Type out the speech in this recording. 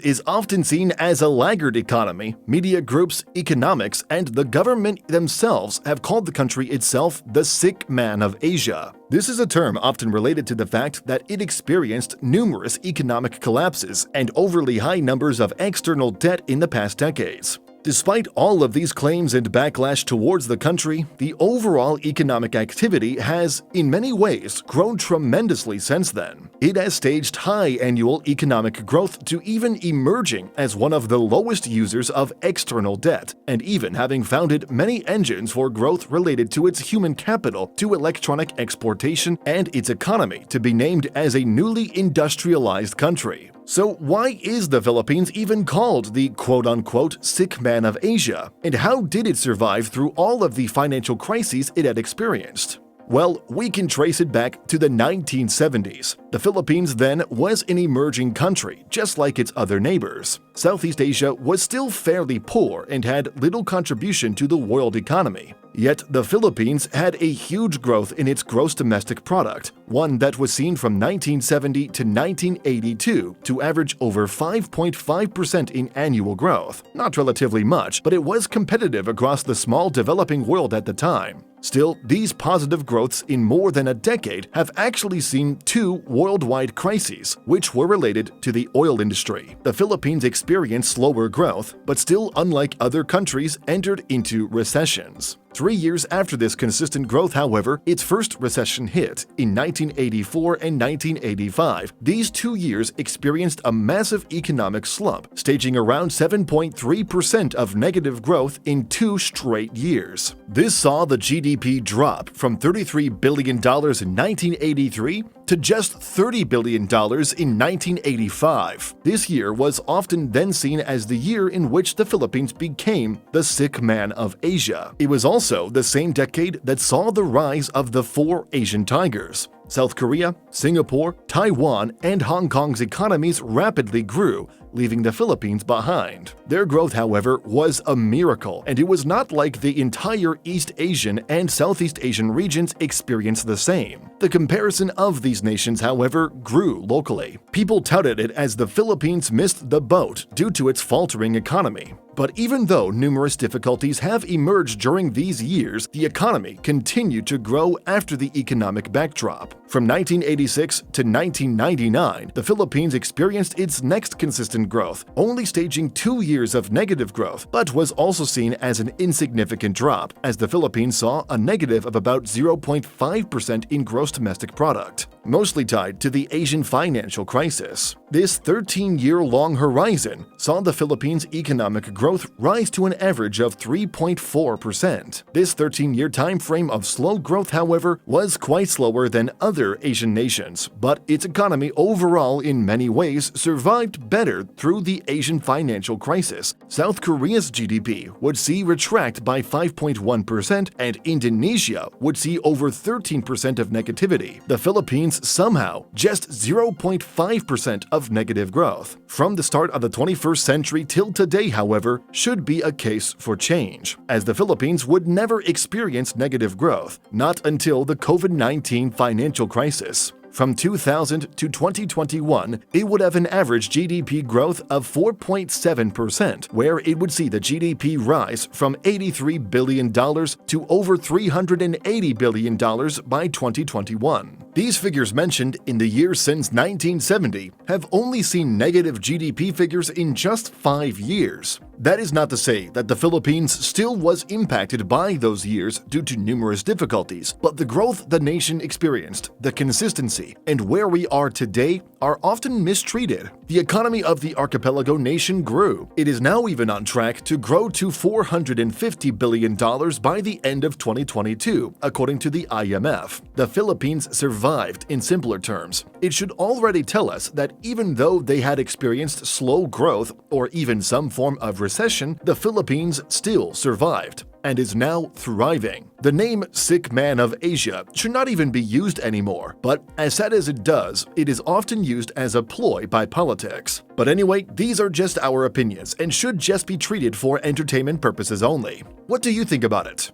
is often seen as a laggard economy. Media groups, economics, and the government themselves have called the country itself the sick man of Asia. This is a term often related to the fact that it experienced numerous economic collapses and overly high numbers of external debt in the past decades. Despite all of these claims and backlash towards the country, the overall economic activity has, in many ways, grown tremendously since then. It has staged high annual economic growth to even emerging as one of the lowest users of external debt, and even having founded many engines for growth related to its human capital, to electronic exportation, and its economy to be named as a newly industrialized country. So why is the Philippines even called the quote-unquote sick man of Asia? And how did it survive through all of the financial crises it had experienced? Well, we can trace it back to the 1970s. The Philippines then was an emerging country, just like its other neighbors. Southeast Asia was still fairly poor and had little contribution to the world economy. Yet the Philippines had a huge growth in its gross domestic product, one that was seen from 1970 to 1982 to average over 5.5% in annual growth. Not relatively much, but it was competitive across the small developing world at the time. Still, these positive growths in more than a decade have actually seen two worldwide crises, which were related to the oil industry. The Philippines experienced slower growth, but still, unlike other countries, entered into recessions. 3 years after this consistent growth, however, its first recession hit in 1984 and 1985. These 2 years experienced a massive economic slump, staging around 7.3% of negative growth in 2 straight years. This saw the GDP drop from $33 billion in 1983 to just $30 billion in 1985. This year was often then seen as the year in which the Philippines became the sick man of Asia. It was also the same decade that saw the rise of the 4 Asian tigers. South Korea, Singapore, Taiwan, and Hong Kong's economies rapidly grew, leaving the Philippines behind. Their growth, however, was a miracle, and it was not like the entire East Asian and Southeast Asian regions experienced the same. The comparison of these nations, however, grew locally. People touted it as the Philippines missed the boat due to its faltering economy. But even though numerous difficulties have emerged during these years, the economy continued to grow after the economic backdrop. From 1986 to 1999, the Philippines experienced its next consistent growth, only staging 2 years of negative growth, but was also seen as an insignificant drop, as the Philippines saw a negative of about 0.5% in gross domestic product, mostly tied to the Asian financial crisis. This 13-year-long horizon saw the Philippines' economic growth rise to an average of 3.4%. This 13-year time frame of slow growth, however, was quite slower than other Asian nations, but its economy overall in many ways survived better through the Asian financial crisis. South Korea's GDP would see retract by 5.1%, and Indonesia would see over 13% of negativity. The Philippines somehow just 0.5% of negative growth. From the start of the 21st century till today, however, should be a case for change, as the Philippines would never experience negative growth, not until the COVID-19 financial crisis. From 2000 to 2021, it would have an average GDP growth of 4.7%, where it would see the GDP rise from $83 billion to over $380 billion by 2021. These figures mentioned in the years since 1970 have only seen negative GDP figures in just 5 years. That is not to say that the Philippines still was impacted by those years due to numerous difficulties, but the growth the nation experienced, the consistency, and where we are today are often mistreated. The economy of the archipelago nation grew. It is now even on track to grow to $450 billion by the end of 2022, according to the IMF. The Philippines survived in simpler terms. It should already tell us that even though they had experienced slow growth or even some form of recession, the Philippines still survived and is now thriving. The name sick man of Asia should not even be used anymore, but as sad as it does, it is often used as a ploy by politics. But anyway, these are just our opinions and should just be treated for entertainment purposes only. What do you think about it?